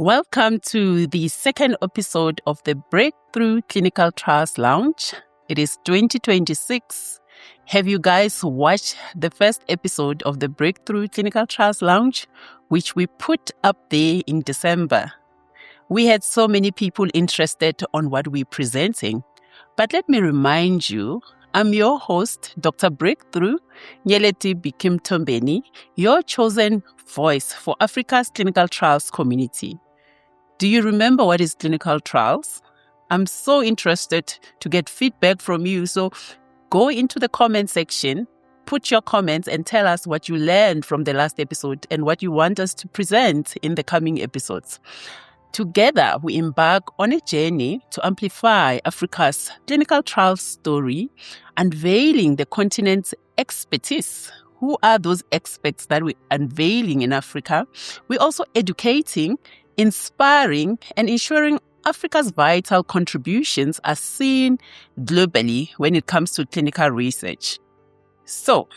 Welcome to the second episode of the Breakthrough Clinical Trials Lounge. It is 2026. Have you guys watched the first episode of the Breakthrough Clinical Trials Lounge, which we put up there in December? We had so many people interested on what we're presenting. But let me remind you, I'm your host, Dr. Breakthrough, Nyeleti Bicky Mthombeni, your chosen voice for Africa's clinical trials community. Do you remember what is clinical trials? I'm so interested to get feedback from you. So go into the comment section, put your comments and tell us what you learned from the last episode and what you want us to present in the coming episodes. Together, we embark on a journey to amplify Africa's clinical trials story, unveiling the continent's expertise. Who are those experts that we're unveiling in Africa? We're also educating, inspiring, and ensuring Africa's vital contributions are seen globally when it comes to clinical research. So,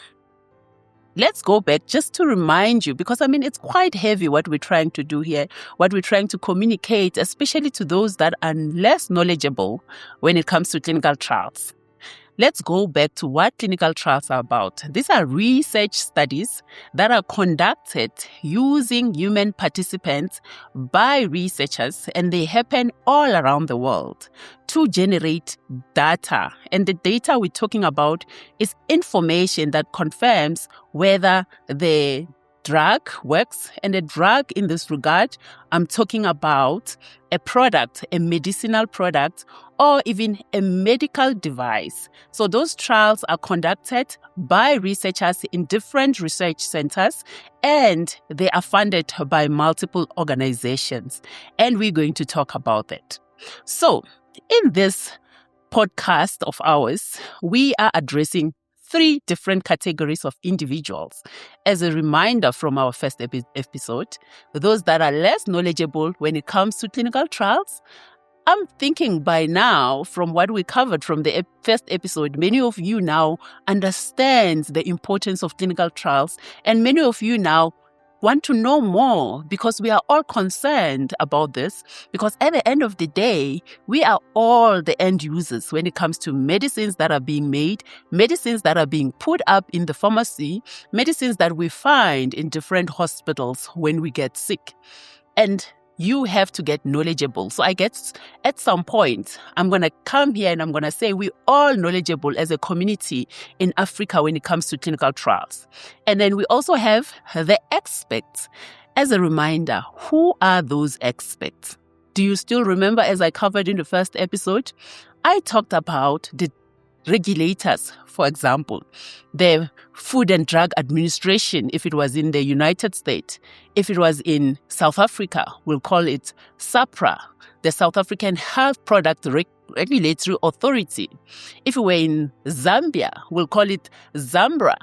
let's go back just to remind you, because it's quite heavy what we're trying to do here, what we're trying to communicate, especially to those that are less knowledgeable when it comes to clinical trials. Let's go back to what clinical trials are about. These are research studies that are conducted using human participants by researchers, and they happen all around the world to generate data. And the data we're talking about is information that confirms whether the drug works. And a drug in this regard, I'm talking about a product, a medicinal product, or even a medical device. So those trials are conducted by researchers in different research centers, and they are funded by multiple organizations. And we're going to talk about that. So in this podcast of ours, we are addressing 3 different categories of individuals. As a reminder from our first episode, those that are less knowledgeable when it comes to clinical trials. I'm thinking by now, from what we covered from the first episode, many of you now understand the importance of clinical trials, and many of you now want to know more, because we are all concerned about this, because at the end of the day, we are all the end users when it comes to medicines that are being made, medicines that are being put up in the pharmacy, medicines that we find in different hospitals when we get sick. And you have to get knowledgeable. So I guess at some point, I'm going to come here and I'm going to say we're all knowledgeable as a community in Africa when it comes to clinical trials. And then we also have the experts. As a reminder, who are those experts? Do you still remember, as I covered in the first episode, I talked about the regulators, for example, the Food and Drug Administration, if it was in the United States. If it was in South Africa, we'll call it SAPRA, the South African Health Product Regulatory Authority. If we were in Zambia, we'll call it ZAMBRA.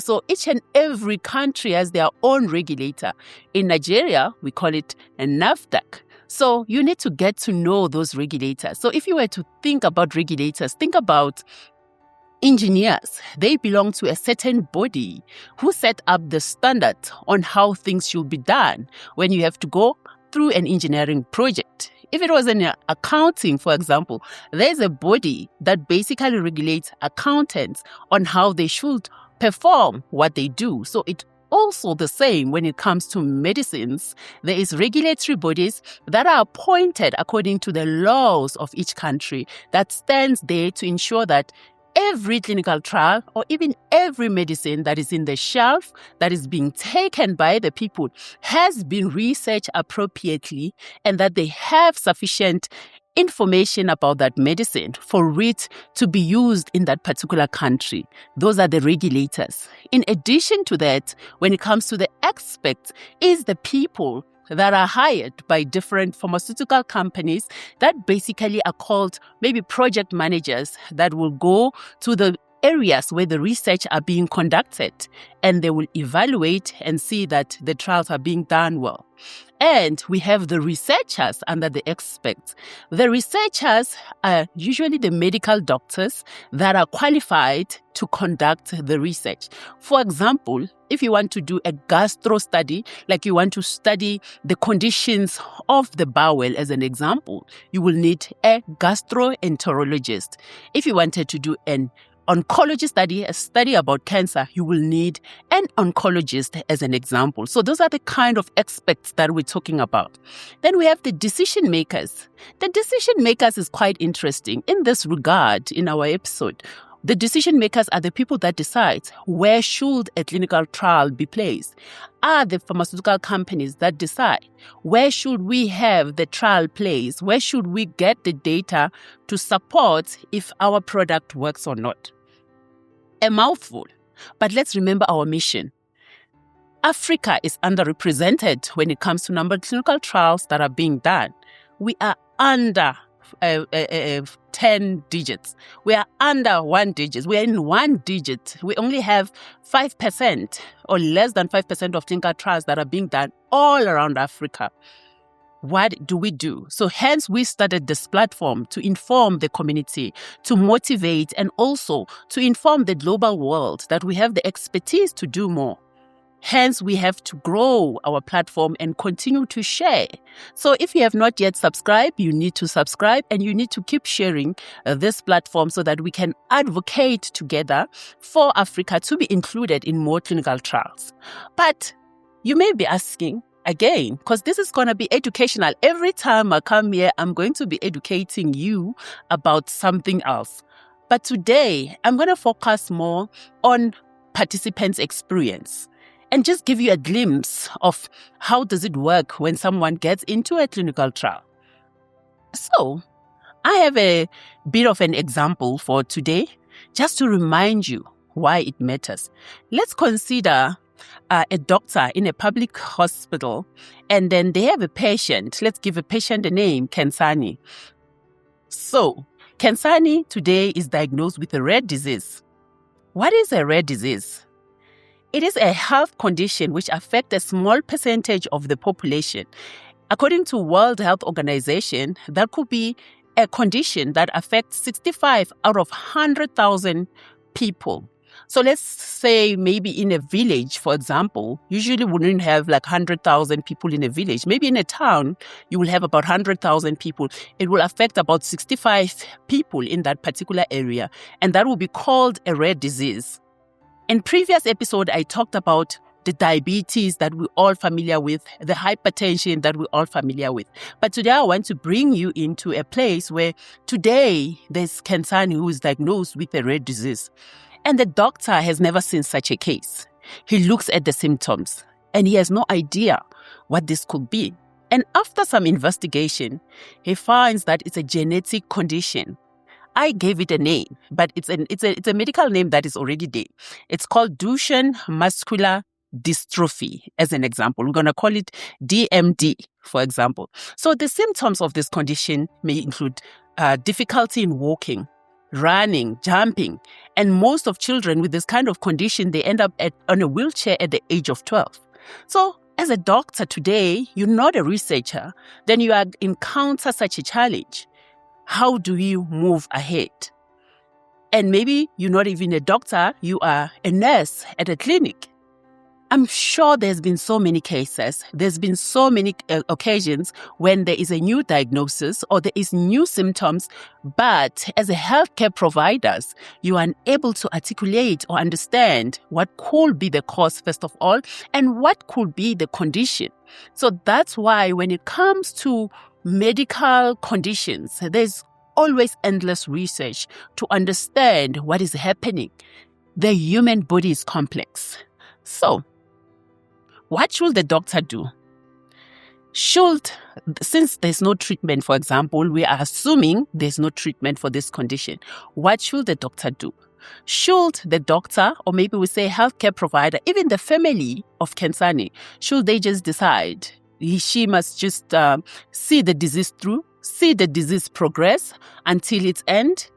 So each and every country has their own regulator. In Nigeria, we call it a NAFDAC. So you need to get to know those regulators. So if you were to think about regulators, think about engineers. They belong to a certain body who set up the standard on how things should be done when you have to go through an engineering project. If it was in accounting, for example, there's a body that basically regulates accountants on how they should perform what they do. So it also the same when it comes to medicines. There is regulatory bodies that are appointed according to the laws of each country that stands there to ensure that every clinical trial or even every medicine that is in the shelf that is being taken by the people has been researched appropriately, and that they have sufficient information about that medicine for it to be used in that particular country. Those are the regulators. In addition to that, when it comes to the experts, is the people that are hired by different pharmaceutical companies that basically are called maybe project managers that will go to the areas where the research are being conducted, and they will evaluate and see that the trials are being done well. And we have the researchers under the experts. The researchers are usually the medical doctors that are qualified to conduct the research. For example, if you want to do a gastro study, like you want to study the conditions of the bowel as an example, you will need a gastroenterologist. If you wanted to do an oncology study, a study about cancer, you will need an oncologist as an example. So those are the kind of experts that we're talking about. Then we have the decision makers. The decision makers is quite interesting in this regard in our episode. The decision makers are the people that decide where should a clinical trial be placed. Are the pharmaceutical companies that decide where should we have the trial placed, where should we get the data to support if our product works or not. A mouthful, but let's remember our mission. Africa is underrepresented when it comes to number of clinical trials that are being done. We are under 10 digits. We are under 1 digit. We are in 1 digit. We only have 5% or less than 5% of clinical trials that are being done all around Africa. What do we do? So hence we started this platform to inform the community, to motivate, and also to inform the global world that we have the expertise to do more. Hence, we have to grow our platform and continue to share. So if you have not yet subscribed, you need to subscribe and you need to keep sharing this platform so that we can advocate together for Africa to be included in more clinical trials. But you may be asking, again, because this is going to be educational. Every time I come here, I'm going to be educating you about something else. But today, I'm going to focus more on participants' experience and just give you a glimpse of how does it work when someone gets into a clinical trial. So, I have a bit of an example for today, just to remind you why it matters. Let's consider a doctor in a public hospital, and then they have a patient. Let's give a patient a name, Kensani. So, Kensani today is diagnosed with a rare disease. What is a rare disease? It is a health condition which affects a small percentage of the population. According to World Health Organization, that could be a condition that affects 65 out of 100,000 people. So let's say maybe in a village, for example, usually we wouldn't have like 100,000 people in a village. Maybe in a town, you will have about 100,000 people. It will affect about 65 people in that particular area, and that will be called a rare disease. In previous episode, I talked about the diabetes that we're all familiar with, the hypertension that we're all familiar with. But today I want to bring you into a place where today there's Kensani who is diagnosed with a rare disease. And the doctor has never seen such a case. He looks at the symptoms and he has no idea what this could be. And after some investigation, he finds that it's a genetic condition. I gave it a name, but it's a medical name that is already there. It's called Duchenne muscular dystrophy, as an example. We're going to call it DMD, for example. So the symptoms of this condition may include difficulty in walking, running, jumping, and most of children with this kind of condition, they end up on a wheelchair at the age of 12. So as a doctor today, you're not a researcher, then you encounter such a challenge. How do you move ahead? And maybe you're not even a doctor, you are a nurse at a clinic. I'm sure there's been so many cases, there's been so many occasions when there is a new diagnosis or there is new symptoms, but as a healthcare providers, you are unable to articulate or understand what could be the cause, first of all, and what could be the condition. So that's why when it comes to medical conditions, there's always endless research to understand what is happening. The human body is complex. So, what should the doctor do? Since there's no treatment, for example, we are assuming there's no treatment for this condition. What should the doctor do? Should the doctor, or maybe we say healthcare provider, even the family of Kensani, should they just decide she must just see the disease through, see the disease progress until its end?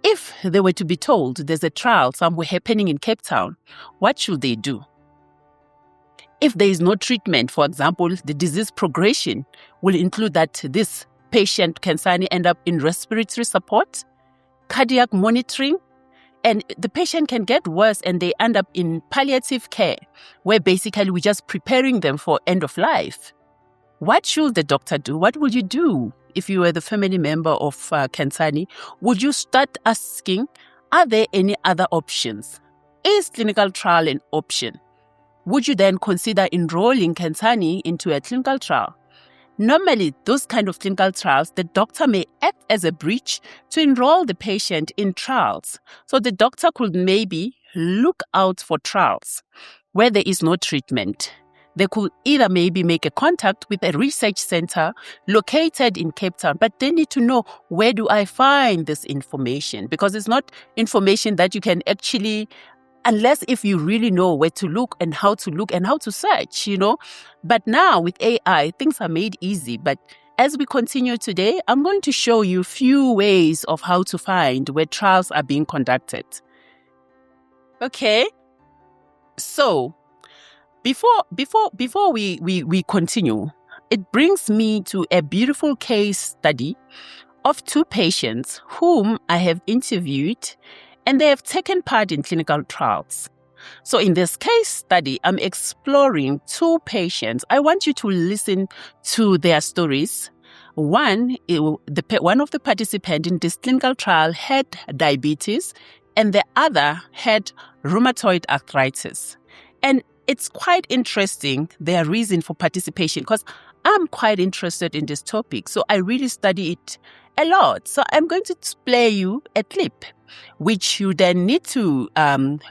If they were to be told there's a trial somewhere happening in Cape Town, what should they do? If there is no treatment, for example, the disease progression will include that this patient can suddenly end up in respiratory support, cardiac monitoring, and the patient can get worse and they end up in palliative care, where basically we're just preparing them for end of life. What should the doctor do? What would you do if you were the family member of Kansani? Would you start asking, are there any other options? Is clinical trial an option? Would you then consider enrolling Kansani into a clinical trial? Normally, those kind of clinical trials, the doctor may act as a bridge to enroll the patient in trials. So the doctor could maybe look out for trials where there is no treatment. They could either maybe make a contact with a research center located in Cape Town, but they need to know, where do I find this information? Because it's not information that you can actually, unless if you really know where to look and how to search, But now with AI, things are made easy. But as we continue today, I'm going to show you a few ways of how to find where trials are being conducted. Okay. So before we continue, it brings me to a beautiful case study of two patients whom I have interviewed, and they have taken part in clinical trials. So in this case study, I'm exploring two patients. I want you to listen to their stories. One of the participants in this clinical trial had diabetes, and the other had rheumatoid arthritis. And it's quite interesting, their reason for participation, because I'm quite interested in this topic. So I really study it a lot. So I'm going to play you a clip, which you then need to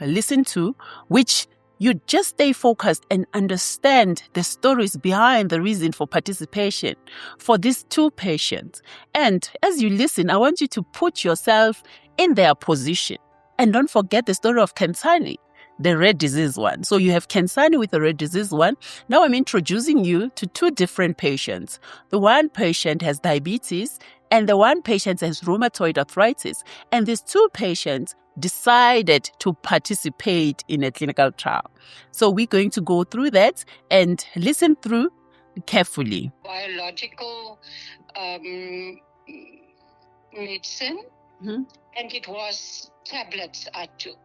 listen to, which you just stay focused and understand the stories behind the reason for participation for these two patients. And as you listen, I want you to put yourself in their position. And don't forget the story of Kansani, the rare disease one. So you have Kansani with the rare disease one. Now I'm introducing you to two different patients. The one patient has diabetes and the one patient has rheumatoid arthritis. And these two patients decided to participate in a clinical trial. So we're going to go through that and listen through carefully. Biological medicine, and it was tablets I took.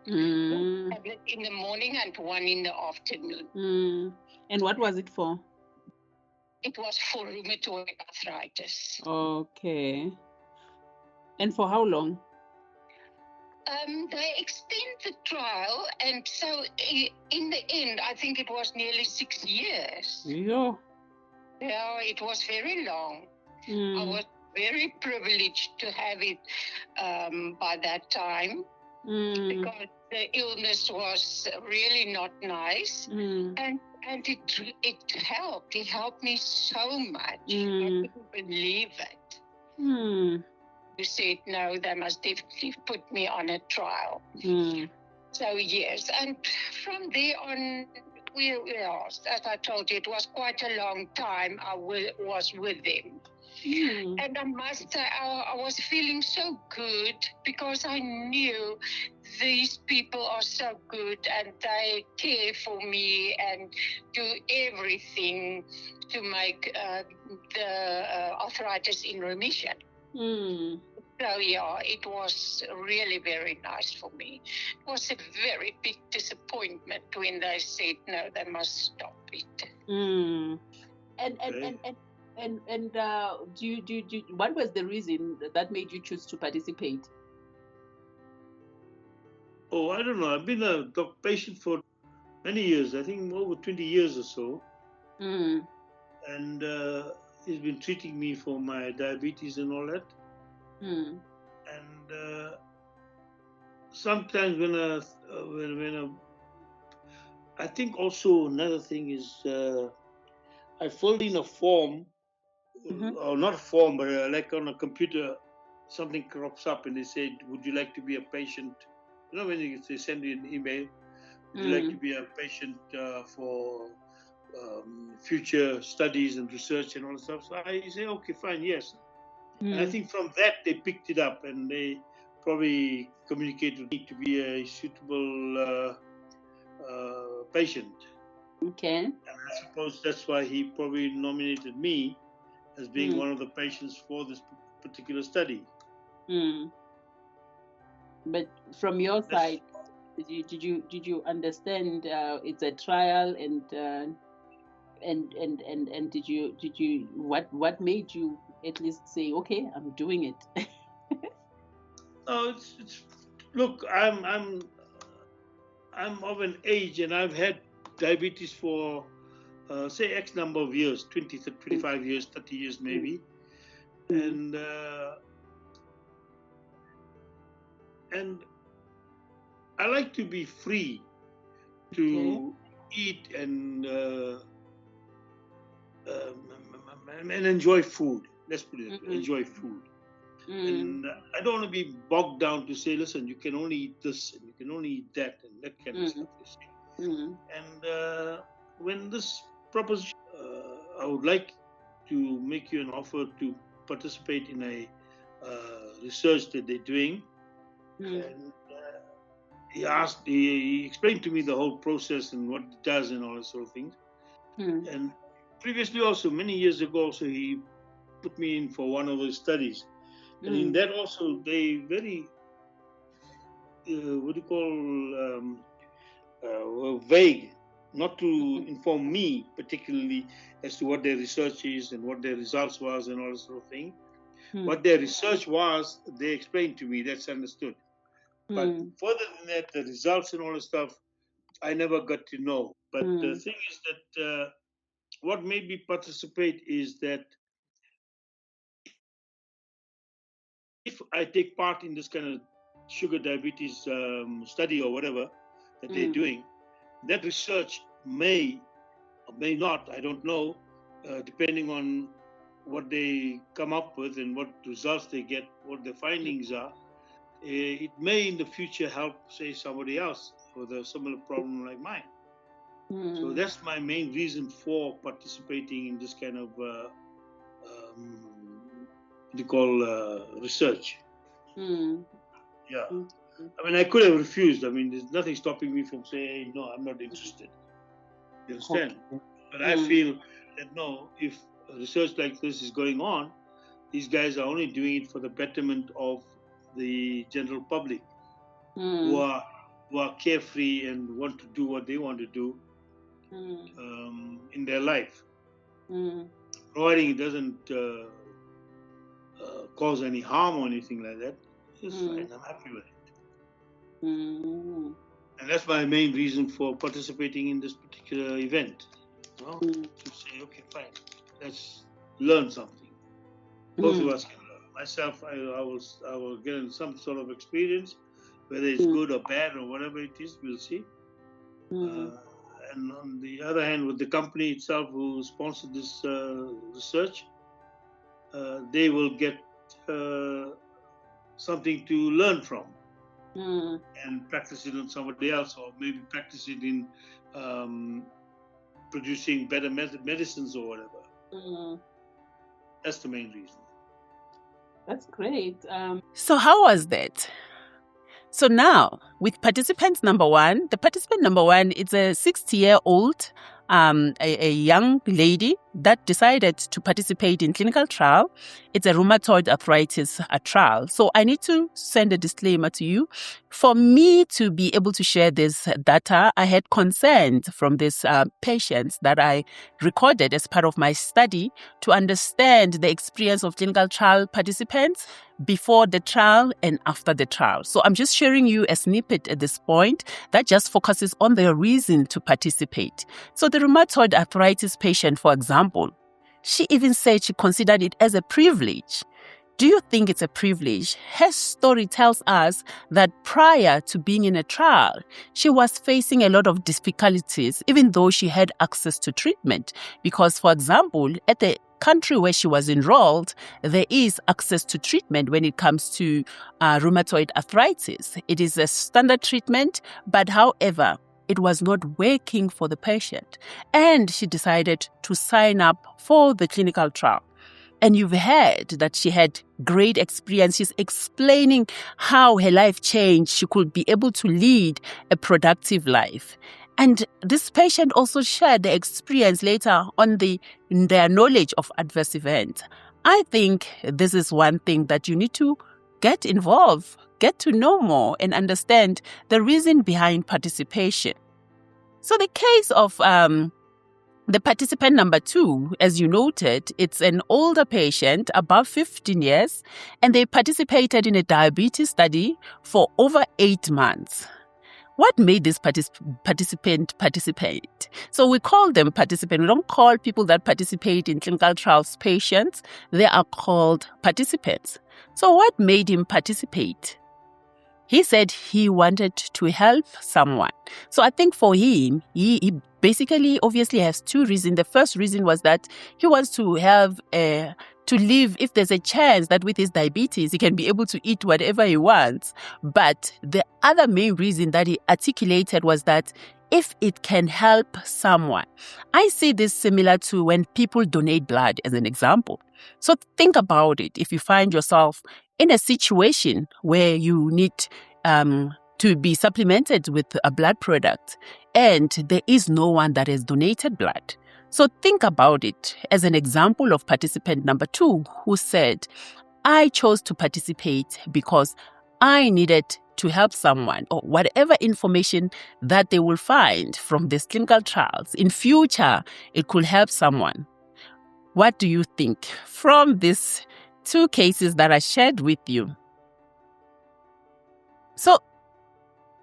One tablet in the morning and one in the afternoon. And what was it for? It was for rheumatoid arthritis. Okay. And for how long? They extended the trial, and so in the end, I think it was nearly 6 years. Yeah. Yeah, it was very long. I was very privileged to have it by that time, because the illness was really not nice, and it helped. It helped me so much. I couldn't believe it. You said, no, they must definitely put me on a trial. So yes, and from there on, as I told you, it was quite a long time I was with them. And I must say, I was feeling so good, because I knew these people are so good and they care for me and do everything to make the arthritis in remission. So yeah, it was really very nice for me. It was a very big disappointment when they said, no, they must stop it. And what was the reason that made you choose to participate? Oh, I don't know. I've been a patient for many years. I think over 20 years or so. And he's been treating me for my diabetes and all that. And sometimes when I think also another thing is I filled in a form, or not a form, but like on a computer, something crops up and they say, would you like to be a patient? You know, when they send you an email, would you like to be a patient for future studies and research and all that stuff? So I say, okay, fine, yes. And I think from that they picked it up and they probably communicate with me to be a suitable patient. Okay. And I suppose that's why he probably nominated me as being one of the patients for this particular study. But from your side, did you understand it's a trial, and did you what made you at least say, okay, I'm doing it? No, it's look, I'm of an age, and I've had diabetes for say X number of years, 20, 25 years, 30 years maybe. And I like to be free to eat and enjoy food. Let's put it, enjoy food. And I don't want to be bogged down to say, listen, you can only eat this and you can only eat that and that kind of stuff. And when this proposition, I would like to make you an offer to participate in a research that they're doing. And he explained to me the whole process and what it does and all that sort of things. And previously also, many years ago also, he put me in for one of his studies. And in that also, they very, vague, not to inform me particularly as to what their research is and what their results was and all that sort of thing. What their research was, they explained to me, that's understood. But further than that, the results and all the stuff, I never got to know. But the thing is that what made me participate is that if I take part in this kind of sugar diabetes study or whatever that they're doing, that research may or may not, I don't know, depending on what they come up with and what results they get, what the findings are, it may in the future help, say, somebody else with a similar problem like mine. So that's my main reason for participating in this kind of research. Yeah. I mean, I could have refused. I mean, there's nothing stopping me from saying, hey, no, I'm not interested. You understand? But I feel that no, if research like this is going on, these guys are only doing it for the betterment of the general public who are carefree and want to do what they want to do in their life. Providing it doesn't cause any harm or anything like that, it's fine. I'm happy with it. And that's my main reason for participating in this particular event. To say, okay, fine, let's learn something. Both of us can learn. Myself, I will get some sort of experience, whether it's good or bad or whatever it is, we'll see. And on the other hand, with the company itself who sponsored this research, they will get something to learn from and practice it on somebody else, or maybe practice it in producing better medicines or whatever. That's the main reason. That's great. So how was that? So now, with participant number one, the participant number one is a 60-year-old, a young lady that decided to participate in clinical trial. It's a rheumatoid arthritis trial. So I need to send a disclaimer to you. For me to be able to share this data, I had consent from these patients that I recorded as part of my study to understand the experience of clinical trial participants before the trial and after the trial. So I'm just sharing you a snippet at this point that just focuses on the reason to participate. So the rheumatoid arthritis patient, for example, she even said she considered it as a privilege. Do you think it's a privilege? Her story tells us that prior to being in a trial, she was facing a lot of difficulties, even though she had access to treatment. Because, for example, at the country where she was enrolled, there is access to treatment when it comes to rheumatoid arthritis. It is a standard treatment, but however, it was not working for the patient. And she decided to sign up for the clinical trial. And you've heard that she had great experience. She's explaining how her life changed. She could be able to lead a productive life. And this patient also shared the experience later on their knowledge of adverse events. I think this is one thing that you need to get involved, get to know more, and understand the reason behind participation. So the case of the participant number 2, as you noted, it's an older patient, above 15 years, and they participated in a diabetes study for over 8 months. What made this participant participate? So we call them participants. We don't call people that participate in clinical trials patients. They are called participants. So what made him participate? He said he wanted to help someone. So I think for him, he basically obviously has 2 reasons. The first reason was that he wants to have to live, if there's a chance that with his diabetes, he can be able to eat whatever he wants. But the other main reason that he articulated was that if it can help someone. I see this similar to when people donate blood, as an example. So think about it. If you find yourself in a situation where you need to be supplemented with a blood product and there is no one that has donated blood. So think about it as an example of participant number 2 who said, I chose to participate because I needed to help someone, or whatever information that they will find from these clinical trials. In future, it could help someone. What do you think from these 2 cases that I shared with you? So,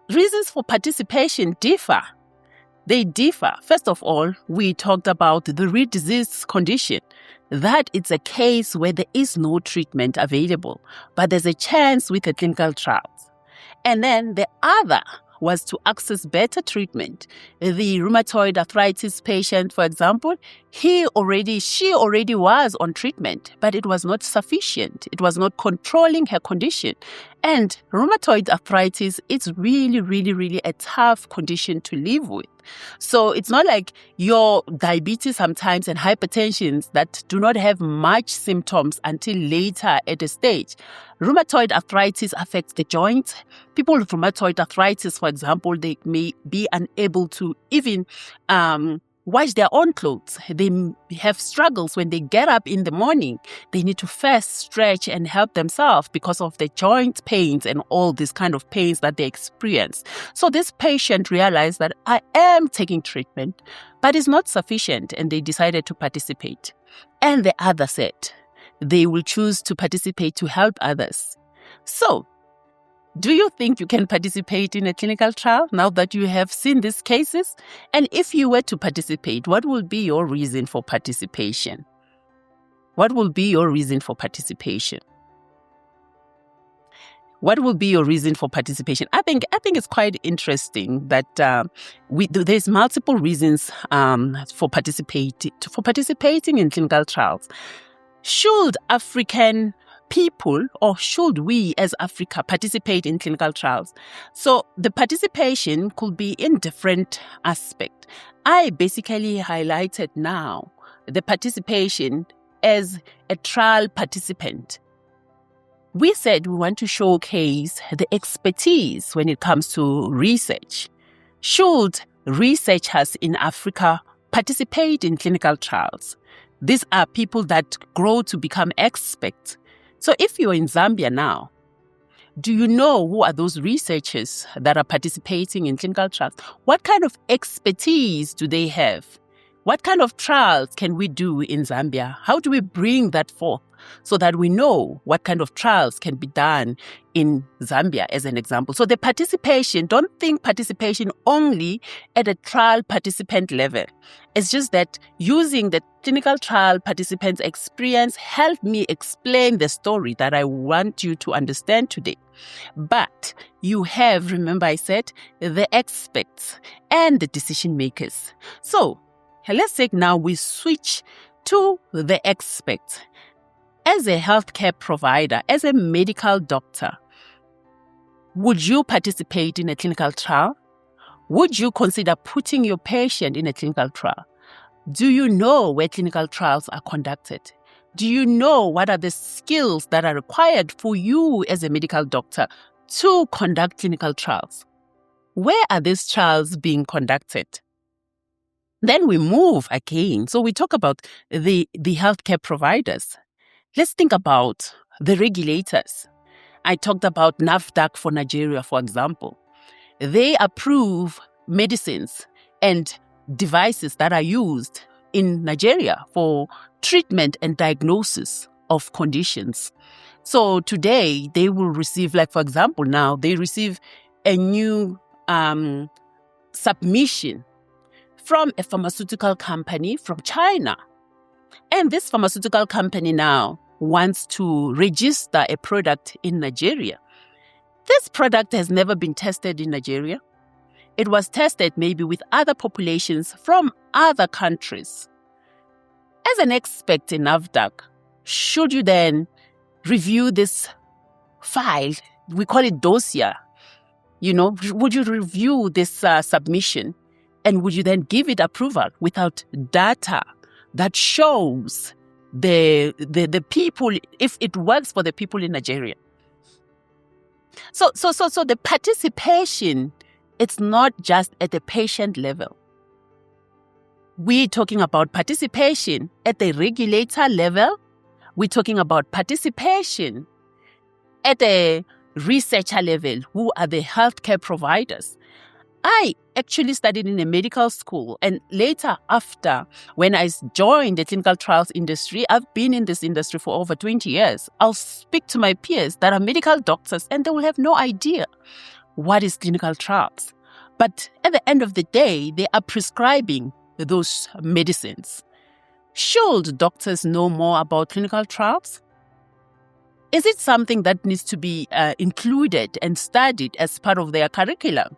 reasons for participation differ. They differ. First of all, we talked about the rare disease condition, that it's a case where there is no treatment available, but there's a chance with the clinical trials. And then the other was to access better treatment. The rheumatoid arthritis patient, for example, she already was on treatment, but it was not sufficient. It was not controlling her condition. And rheumatoid arthritis, it's really, really, really a tough condition to live with. So it's not like your diabetes sometimes and hypertension that do not have much symptoms until later at a stage. Rheumatoid arthritis affects the joints. People with rheumatoid arthritis, for example, they may be unable to even wash their own clothes. They have struggles when they get up in the morning. They need to first stretch and help themselves because of the joint pains and all these kind of pains that they experience. So this patient realized that I am taking treatment, but it's not sufficient, and they decided to participate. And the other said they will choose to participate to help others. So, do you think you can participate in a clinical trial now that you have seen these cases? And if you were to participate, what will be your reason for participation? What will be your reason for participation? What will be your reason for participation? I think it's quite interesting that there's multiple reasons for participating in clinical trials. Should African people, or should we as Africa participate in clinical trials? So the participation could be in different aspects. I basically highlighted now the participation as a trial participant. We said we want to showcase the expertise when it comes to research. Should researchers in Africa participate in clinical trials? These are people that grow to become experts. So if you're in Zambia now, do you know who are those researchers that are participating in clinical trials? What kind of expertise do they have? What kind of trials can we do in Zambia? How do we bring that forth so that we know what kind of trials can be done in Zambia, as an example? So the participation, don't think participation only at a trial participant level. It's just that using the clinical trial participants' experience helped me explain the story that I want you to understand today. But you have, remember I said, the experts and the decision makers. So let's say now we switch to the experts. As a healthcare provider, as a medical doctor, would you participate in a clinical trial? Would you consider putting your patient in a clinical trial? Do you know where clinical trials are conducted? Do you know what are the skills that are required for you as a medical doctor to conduct clinical trials? Where are these trials being conducted? Then we move again. So we talk about the healthcare providers. Let's think about the regulators. I talked about NAFDAC for Nigeria, for example. They approve medicines and devices that are used in Nigeria for treatment and diagnosis of conditions. So today they will receive, like for example, now they receive a new submission from a pharmaceutical company from China. And this pharmaceutical company now wants to register a product in Nigeria. This product has never been tested in Nigeria. It was tested maybe with other populations from other countries. As an expert in NAFDAC, should you then review this file? We call it dossier. Would you review this submission? And would you then give it approval without data that shows the people, if it works for the people in Nigeria? So the participation, it's not just at the patient level. We're talking about participation at the regulator level. We're talking about participation at the researcher level, who are the healthcare providers. I actually studied in a medical school, and later after, when I joined the clinical trials industry, I've been in this industry for over 20 years. I'll speak to my peers that are medical doctors and they will have no idea what is clinical trials. But at the end of the day, they are prescribing those medicines. Should doctors know more about clinical trials? Is it something that needs to be included and studied as part of their curriculum?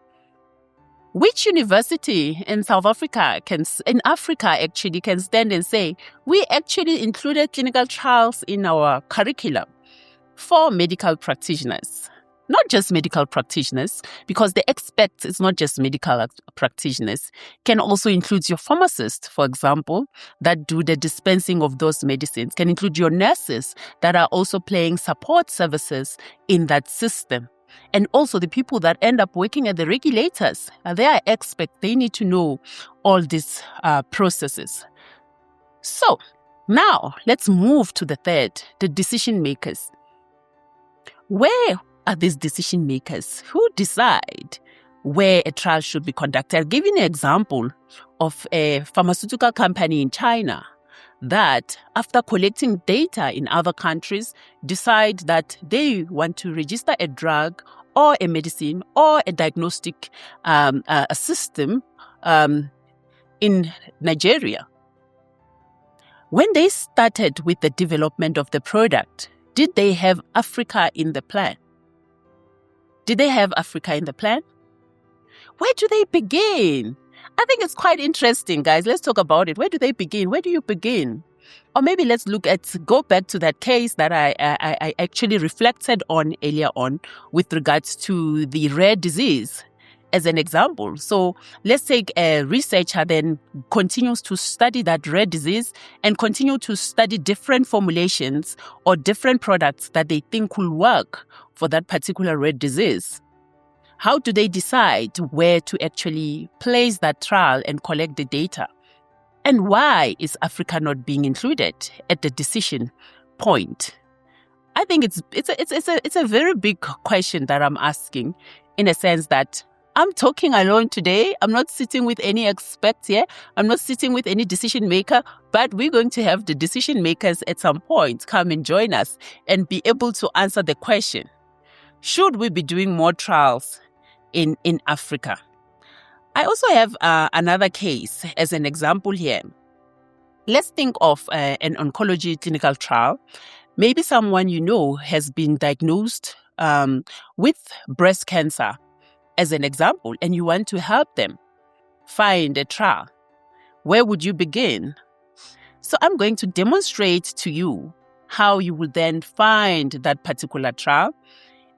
Which university in South Africa in Africa actually can stand and say, we actually included clinical trials in our curriculum for medical practitioners? Not just medical practitioners, because the experts is not just medical practitioners, can also include your pharmacist, for example, that do the dispensing of those medicines, can include your nurses that are also playing support services in that system. And also the people that end up working at the regulators, they are experts. They need to know all these processes. So now let's move to the third, the decision makers. Where are these decision makers? Who decide where a trial should be conducted? I'll give you an example of a pharmaceutical company in China that, after collecting data in other countries, decide that they want to register a drug or a medicine or a diagnostic a system in Nigeria. When they started with the development of the product, did they have Africa in the plan? Did they have Africa in the plan? Where do they begin? I think it's quite interesting, guys. Let's talk about it. Where do they begin? Where do you begin? Or maybe let's go back to that case that I actually reflected on earlier on with regards to the rare disease as an example. So let's take a researcher then continues to study that rare disease and continue to study different formulations or different products that they think will work for that particular rare disease. How do they decide where to actually place that trial and collect the data? And why is Africa not being included at the decision point? I think it's a very big question that I'm asking, in a sense that I'm talking alone today. I'm not sitting with any experts here. I'm not sitting with any decision maker, but we're going to have the decision makers at some point come and join us and be able to answer the question. Should we be doing more trials in Africa? I also have another case as an example here. Let's think of an oncology clinical trial. Maybe someone you know has been diagnosed with breast cancer, as an example, and you want to help them find a trial. Where would you begin? So I'm going to demonstrate to you how you will then find that particular trial.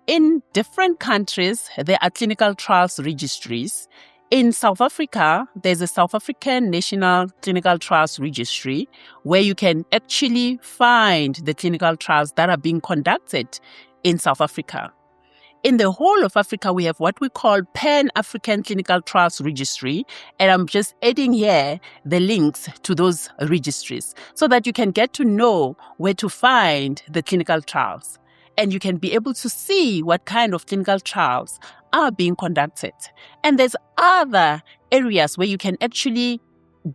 In different countries, there are clinical trials registries. In South Africa, there's a South African National Clinical Trials Registry where you can actually find the clinical trials that are being conducted in South Africa. In the whole of Africa, we have what we call Pan-African Clinical Trials Registry, and I'm just adding here the links to those registries so that you can get to know where to find the clinical trials, and you can be able to see what kind of clinical trials are being conducted. And there's other areas where you can actually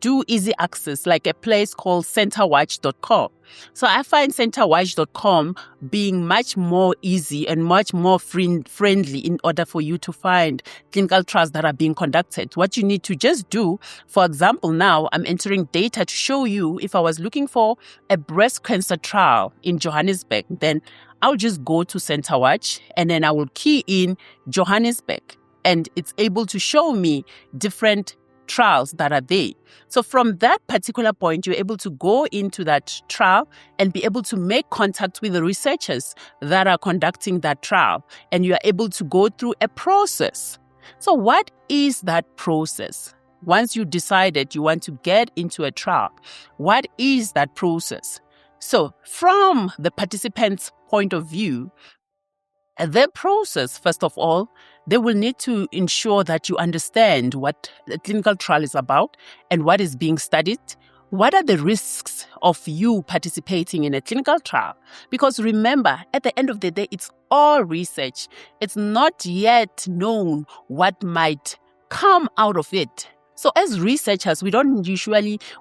do easy access, like a place called centerwatch.com. So I find centerwatch.com being much more easy and much more friendly in order for you to find clinical trials that are being conducted. What you need to just do, for example, now I'm entering data to show you if I was looking for a breast cancer trial in Johannesburg, then I'll just go to Centerwatch and then I will key in Johannesburg, and it's able to show me different trials that are there. So from that particular point, you're able to go into that trial and be able to make contact with the researchers that are conducting that trial. And you are able to go through a process. So what is that process? Once you decided you want to get into a trial, what is that process? So from the participant's point of view, their process, first of all, they will need to ensure that you understand what the clinical trial is about and what is being studied. What are the risks of you participating in a clinical trial? Because remember, at the end of the day, it's all research. It's not yet known what might come out of it. So as researchers, we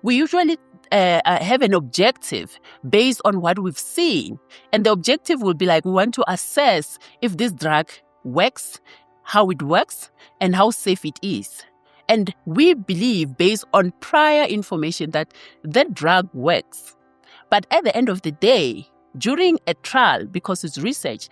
usually have an objective based on what we've seen. And the objective will be like, we want to assess if this drug works, how it works, and how safe it is. And we believe, based on prior information, that that drug works. But at the end of the day, during a trial, because it's research,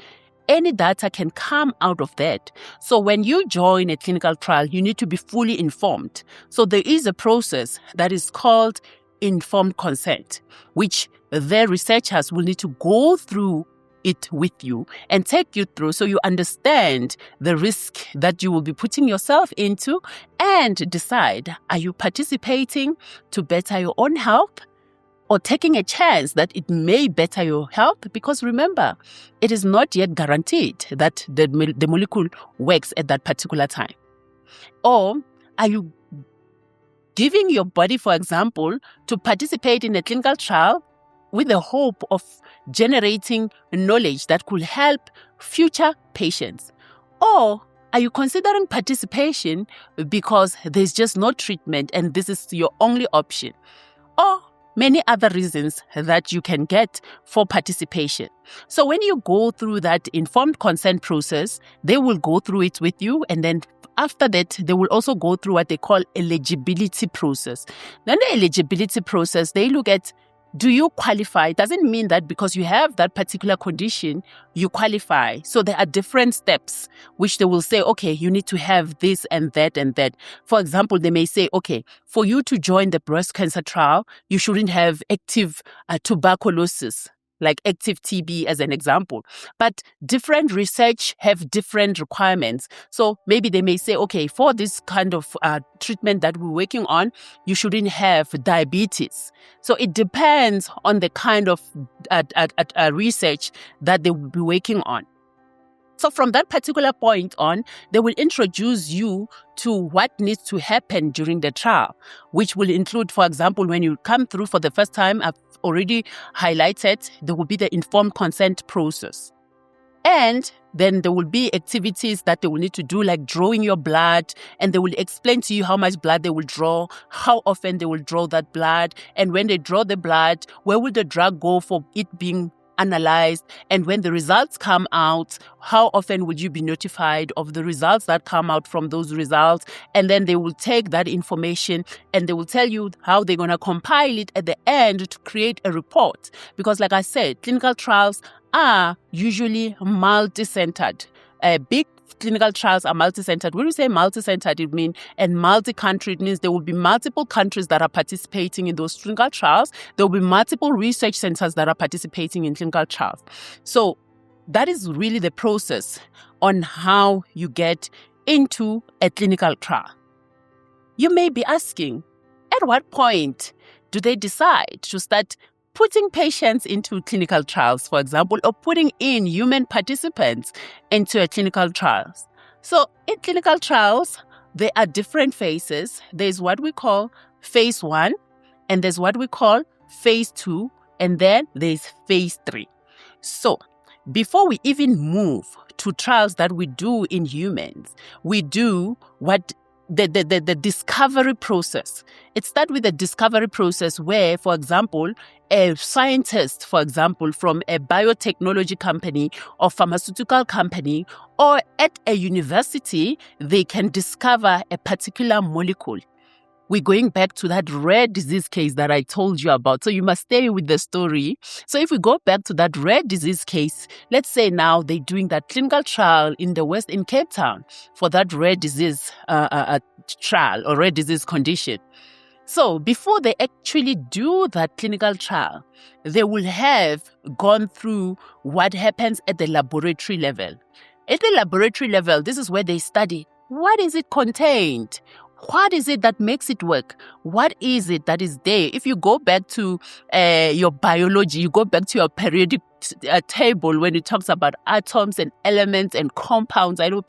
any data can come out of that. So when you join a clinical trial, you need to be fully informed. So there is a process that is called informed consent, which the researchers will need to go through it with you and take you through so you understand the risk that you will be putting yourself into and decide, are you participating to better your own health or taking a chance that it may better your health? Because remember, it is not yet guaranteed that the molecule works at that particular time. Or are you giving your body, for example, to participate in a clinical trial with the hope of generating knowledge that could help future patients? Or are you considering participation because there's just no treatment and this is your only option? Or many other reasons that you can get for participation. So when you go through that informed consent process, they will go through it with you, and then after that, they will also go through what they call eligibility process. Then the eligibility process, they look at, do you qualify? It doesn't mean that because you have that particular condition, you qualify. So there are different steps which they will say, okay, you need to have this and that and that. For example, they may say, okay, for you to join the breast cancer trial, you shouldn't have active tuberculosis, like active TB as an example. But different research have different requirements. So maybe they may say, okay, for this kind of treatment that we're working on, you shouldn't have diabetes. So it depends on the kind of research that they will be working on. So from that particular point on, they will introduce you to what needs to happen during the trial, which will include, for example, when you come through for the first time, I've already highlighted, there will be the informed consent process. And then there will be activities that they will need to do, like drawing your blood, and they will explain to you how much blood they will draw, how often they will draw that blood, and when they draw the blood, where will the drug go for it being analyzed, and when the results come out, how often would you be notified of the results that come out from those results? And then they will take that information and they will tell you how they're going to compile it at the end to create a report. Because like I said, clinical trials are usually multi-centered. Big clinical trials are multi-centered. When we say multi-centered, it means, and multi-country, it means there will be multiple countries that are participating in those clinical trials. There will be multiple research centers that are participating in clinical trials. So that is really the process on how you get into a clinical trial. You may be asking, at what point do they decide to start putting patients into clinical trials, for example, or putting in human participants into a clinical trials? So in clinical trials, there are different phases. There's what we call phase 1, and there's what we call phase 2, and then there's phase 3. So before we even move to trials that we do in humans, we do what the discovery process. It starts with the discovery process where, for example, a scientist, for example, from a biotechnology company or pharmaceutical company or at a university, they can discover a particular molecule. We're going back to that rare disease case that I told you about. So you must stay with the story. So if we go back to that rare disease case, let's say now they're doing that clinical trial in Cape Town for that rare disease trial or rare disease condition. So before they actually do that clinical trial, they will have gone through what happens at the laboratory level. At the laboratory level, this is where they study what is it contained. What is it that makes it work? What is it that is there? If you go back to your biology, you go back to your periodic table when it talks about atoms and elements and compounds. I know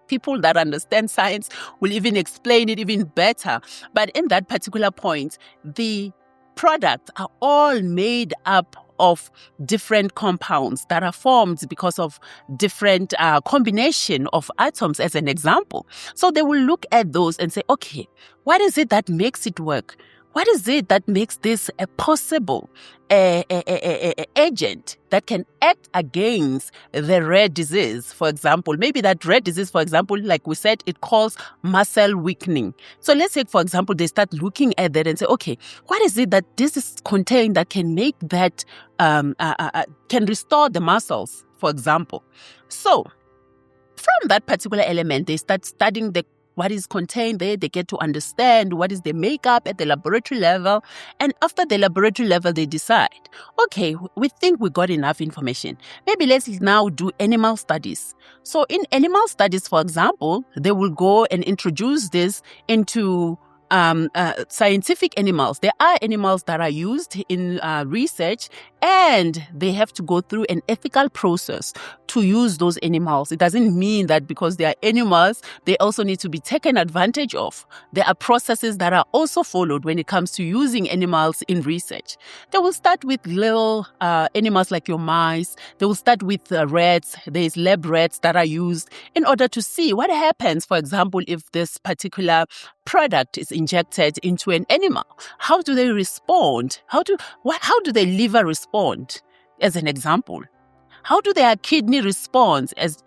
people that understand science will even explain it even better. But in that particular point, the products are all made up of different compounds that are formed because of different combination of atoms, as an example. So they will look at those and say, okay, what is it that makes it work? What is it that makes this a possible agent that can act against the rare disease? For example, maybe that rare disease, for example, like we said, it causes muscle weakening. So let's say, for example, they start looking at that and say, okay, what is it that this is contained that can make that, can restore the muscles, for example? So from that particular element, they start studying what is contained there. They get to understand what is the makeup at the laboratory level. And after the laboratory level, they decide, okay, we think we got enough information. Maybe let's now do animal studies. So in animal studies, for example, they will go and introduce this into scientific animals. There are animals that are used in research, and they have to go through an ethical process to use those animals. It doesn't mean that because they are animals, they also need to be taken advantage of. There are processes that are also followed when it comes to using animals in research. They will start with little animals like your mice. They will start with rats. There's lab rats that are used in order to see what happens, for example, if this particular product is injected into an animal. How do they respond? How do their liver respond, as an example? How do their kidney respond, as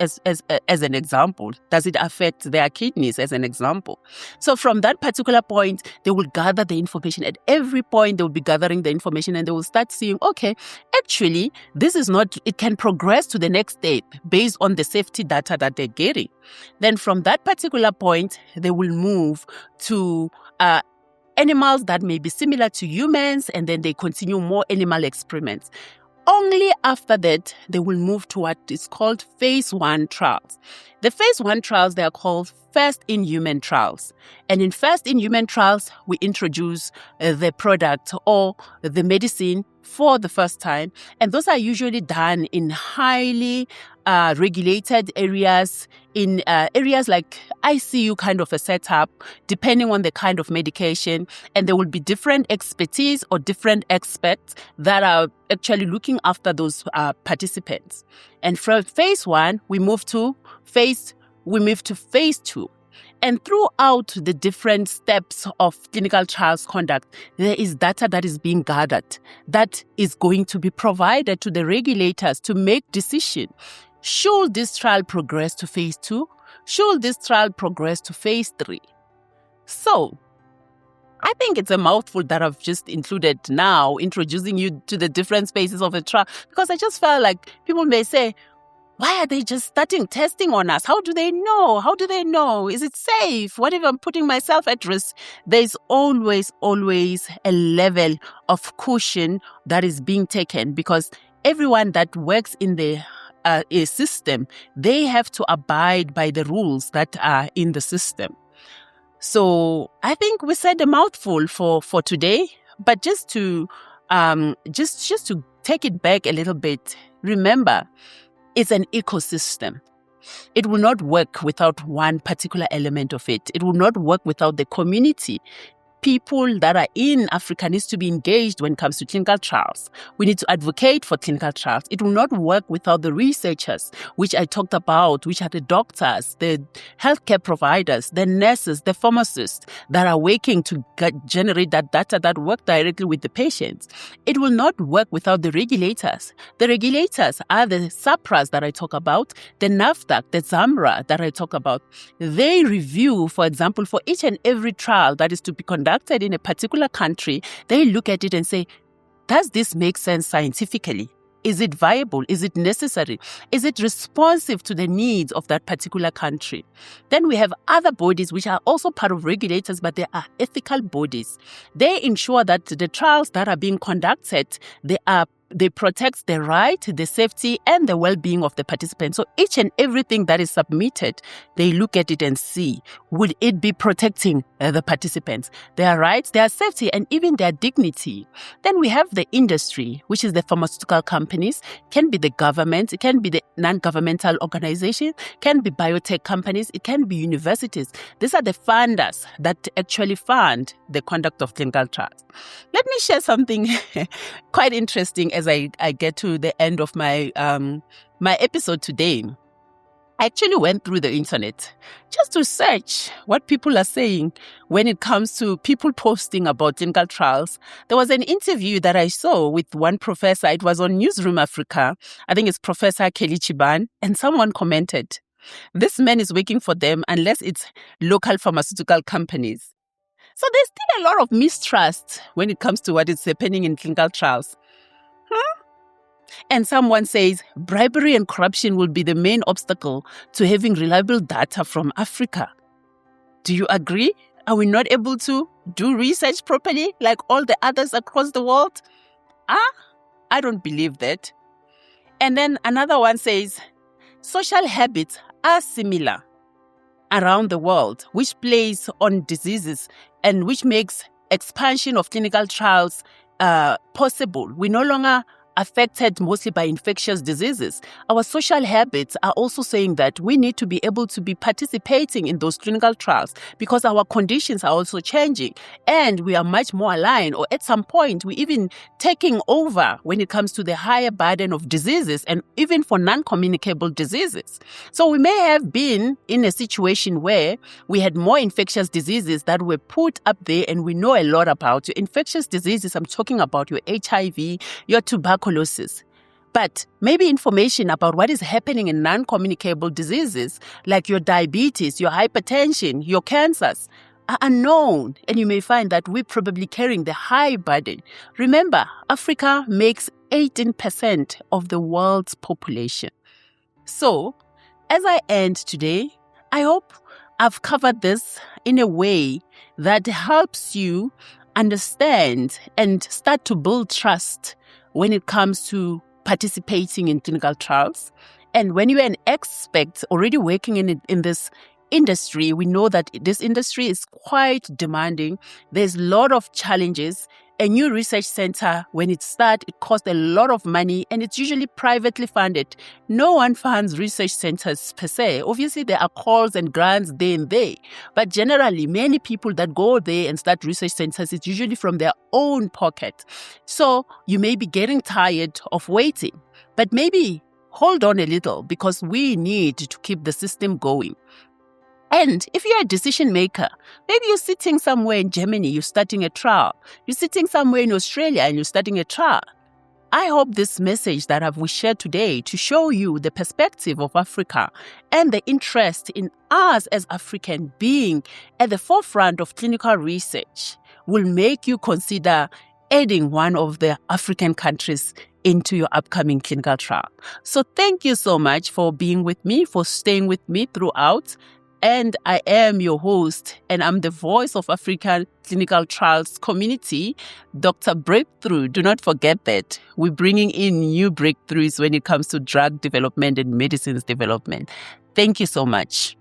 an example? Does it affect their kidneys, as an example? So from that particular point, they will gather the information. At every point, they will be gathering the information, and they will start seeing, okay, actually, this is not, it can progress to the next step based on the safety data that they're getting. Then from that particular point, they will move to animals that may be similar to humans, and then they continue more animal experiments. Only after that, they will move to what is called phase 1 trials. The phase 1 trials, they are called first-in-human trials. And in first-in-human trials, we introduce the product or the medicine for the first time. And those are usually done in highly regulated areas, in areas like ICU kind of a setup, depending on the kind of medication. And there will be different expertise or different experts that are actually looking after those participants. And from phase 1, we move to phase 2. And throughout the different steps of clinical trials conduct, there is data that is being gathered that is going to be provided to the regulators to make decisions. Should this trial progress to phase 2? Should this trial progress to phase 3? So, I think it's a mouthful that I've just included now, introducing you to the different spaces of a trial, because I just felt like people may say, why are they just starting testing on us? How do they know? How do they know? Is it safe? What if I'm putting myself at risk? There's always a level of caution that is being taken, because everyone that works in the a system, they have to abide by the rules that are in the system. So I think we said a mouthful for today, but just to just to take it back a little bit, remember, it's an ecosystem. It will not work without one particular element of it. It will not work without the community. People that are in Africa needs to be engaged when it comes to clinical trials. We need to advocate for clinical trials. It will not work without the researchers, which I talked about, which are the doctors, the healthcare providers, the nurses, the pharmacists that are working to generate that data that work directly with the patients. It will not work without the regulators. The regulators are the SAPRAs that I talk about, the NAFDAC, the SAMRA that I talk about. They review, for example, for each and every trial that is to be conducted in a particular country, they look at it and say, does this make sense scientifically? Is it viable? Is it necessary? Is it responsive to the needs of that particular country? Then we have other bodies which are also part of regulators, but they are ethical bodies. They ensure that the trials that are being conducted, they protect the right, the safety, and the well-being of the participants. So each and everything that is submitted, they look at it and see, would it be protecting the participants, their rights, their safety, and even their dignity? Then we have the industry, which is the pharmaceutical companies, can be the government, it can be the non-governmental organization, can be biotech companies, it can be universities. These are the funders that actually fund the conduct of clinical trials. Let me share something quite interesting as I get to the end of my my episode today. I actually went through the internet just to search what people are saying when it comes to people posting about clinical trials. There was an interview that I saw with one professor. It was on Newsroom Africa. I think it's Professor Kelly Chiban. And someone commented, this man is working for them unless it's local pharmaceutical companies. So there's still a lot of mistrust when it comes to what is happening in clinical trials. And someone says bribery and corruption will be the main obstacle to having reliable data from Africa. Do you agree? Are we not able to do research properly like all the others across the world? I don't believe that. And then another one says social habits are similar around the world, which plays on diseases and which makes expansion of clinical trials possible. We no longer affected mostly by infectious diseases. Our social habits are also saying that we need to be able to be participating in those clinical trials because our conditions are also changing and we are much more aligned, or at some point we're even taking over when it comes to the higher burden of diseases and even for non-communicable diseases. So we may have been in a situation where we had more infectious diseases that were put up there and we know a lot about. Your infectious diseases, I'm talking about your HIV, your tuberculosis, but maybe information about what is happening in non-communicable diseases like your diabetes, your hypertension, your cancers are unknown, and you may find that we're probably carrying the high burden. Remember, Africa makes 18% of the world's population. So, as I end today, I hope I've covered this in a way that helps you understand and start to build trust when it comes to participating in clinical trials. And when you're an expert already working in this industry, we know that this industry is quite demanding. There's a lot of challenges. A new research center, when it starts, it costs a lot of money and it's usually privately funded. No one funds research centers per se. Obviously, there are calls and grants there and there. But generally, many people that go there and start research centers, it's usually from their own pocket. So you may be getting tired of waiting, but maybe hold on a little because we need to keep the system going. And if you're a decision maker, maybe you're sitting somewhere in Germany, you're starting a trial. You're sitting somewhere in Australia and you're starting a trial. I hope this message that we shared today to show you the perspective of Africa and the interest in us as African being at the forefront of clinical research will make you consider adding one of the African countries into your upcoming clinical trial. So thank you so much for being with me, for staying with me throughout. And I am your host, and I'm the voice of African clinical trials community, Dr. Breakthrough. Do not forget that we're bringing in new breakthroughs when it comes to drug development and medicines development. Thank you so much.